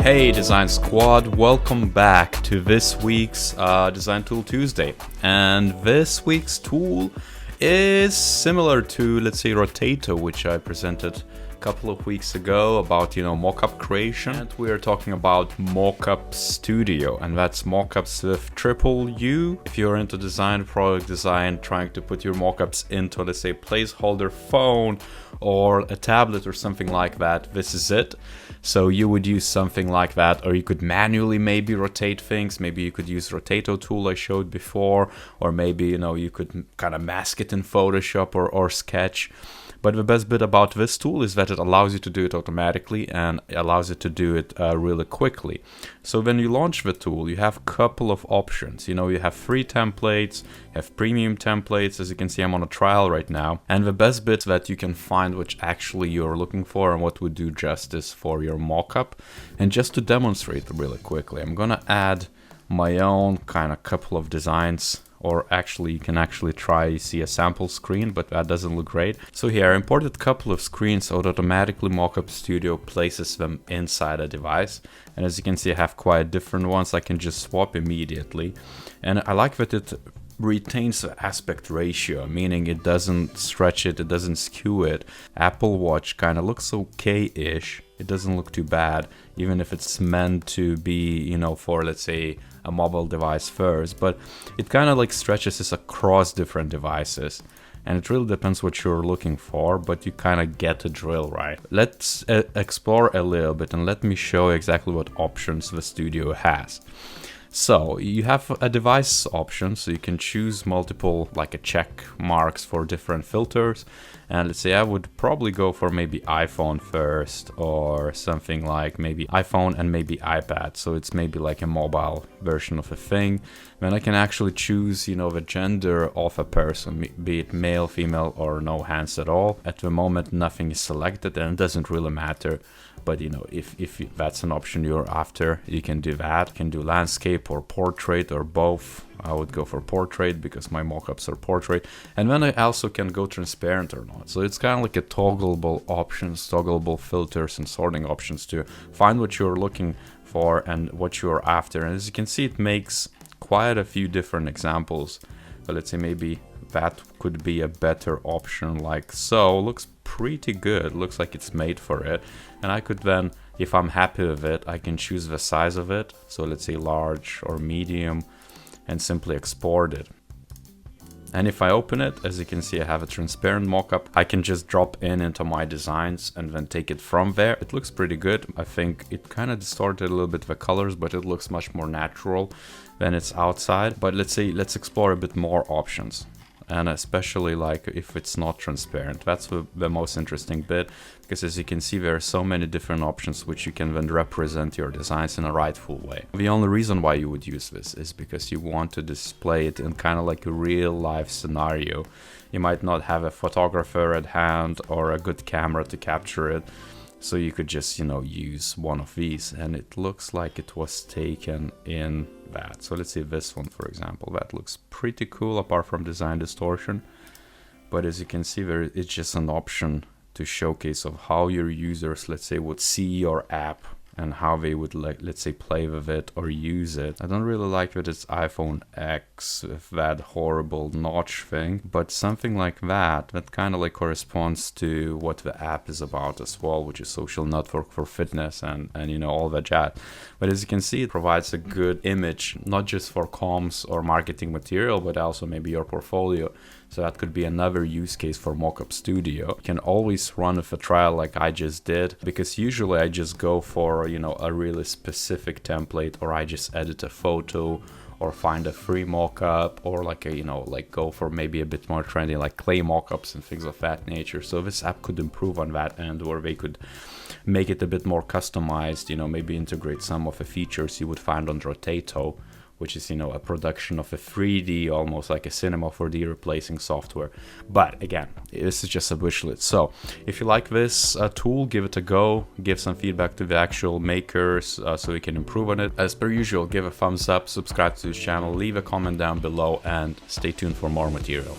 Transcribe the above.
Hey Design Squad, welcome back to this week's Design Tool Tuesday. And this week's tool is similar to, let's say, Rotato, which I presented a couple of weeks ago about, mockup creation. And we are talking about Mockuuups Studio, and that's mockups with triple U. If you're into design, product design, trying to put your mockups into, let's say, placeholder phone or a tablet or something like that, this is it. So you would use something like that, or you could manually maybe rotate things. Maybe you could use Rotato tool I showed before, or maybe, you could kind of mask it in Photoshop or Sketch. But the best bit about this tool is that it allows you to do it automatically and allows you to do it really quickly. So when you launch the tool, you have a couple of options. You have free templates, you have premium templates. As you can see, I'm on a trial right now. And the best bit that you can find which actually you're looking for and what would do justice for your mockup. And just to demonstrate really quickly, I'm gonna add my own kind of couple of designs. Or actually, you can actually see a sample screen, but that doesn't look great. So here, I imported a couple of screens, so it automatically Mockuuups Studio places them inside a device. And as you can see, I have quite different ones I can just swap immediately. And I like that it retains the aspect ratio, meaning it doesn't stretch it, it doesn't skew it. Apple Watch kind of looks okay-ish. It doesn't look too bad, even if it's meant to be, for, let's say, a mobile device first, but it kind of like stretches this across different devices, and it really depends what you're looking for, but you kind of get the drill, right? Let's explore a little bit and let me show you exactly what options the Studio has. So you have a device option, so you can choose multiple, like a check marks for different filters. And let's say I would probably go for maybe iPhone first, or something like maybe iPhone and maybe iPad. So it's maybe like a mobile version of a thing. Then I can actually choose, the gender of a person, be it male, female, or no hands at all. At the moment, nothing is selected, and it doesn't really matter. But if that's an option you're after, you can do that. You can do landscape or portrait or both. I would go for portrait because my mockups are portrait. And then I also can go transparent or not. So it's kind of like a toggleable options, toggleable filters and sorting options to find what you're looking for and what you're after. And as you can see, it makes quite a few different examples. But let's say maybe that could be a better option, like so. Looks pretty good, looks like it's made for it. And I could then, if I'm happy with it, I can choose the size of it. So let's say large or medium, and simply export it. And if I open it, as you can see, I have a transparent mockup. I can just drop into my designs and then take it from there. It looks pretty good. I think it kind of distorted a little bit the colors, but it looks much more natural than it's outside. But let's explore a bit more options. And especially like if it's not transparent, that's the most interesting bit, because as you can see, there are so many different options which you can then represent your designs in a rightful way. The only reason why you would use this is because you want to display it in kind of like a real life scenario. You might not have a photographer at hand or a good camera to capture it. So you could just, use one of these, and it looks like it was taken in that. So let's see this one, for example. That looks pretty cool apart from design distortion. But as you can see, it's just an option to showcase of how your users, let's say, would see your app and how they would, let's say, play with it or use it. I don't really like that it's iPhone X with that horrible notch thing, but something like that kind of like corresponds to what the app is about as well, which is social network for fitness and all that jazz. But as you can see, it provides a good image, not just for comms or marketing material, but also maybe your portfolio. So that could be another use case for Mockuuups Studio. You can always run with a trial like I just did, because usually I just go for, a really specific template, or I just edit a photo or find a free mockup, or go for maybe a bit more trendy like clay mockups and things of that nature. So this app could improve on that end, or they could make it a bit more customized, maybe integrate some of the features you would find on Rotato, which is, a production of a 3D, almost like a Cinema 4D replacing software. But again, this is just a wish list. So if you like this tool, give it a go, give some feedback to the actual makers so we can improve on it. As per usual, give a thumbs up, subscribe to this channel, leave a comment down below, and stay tuned for more material.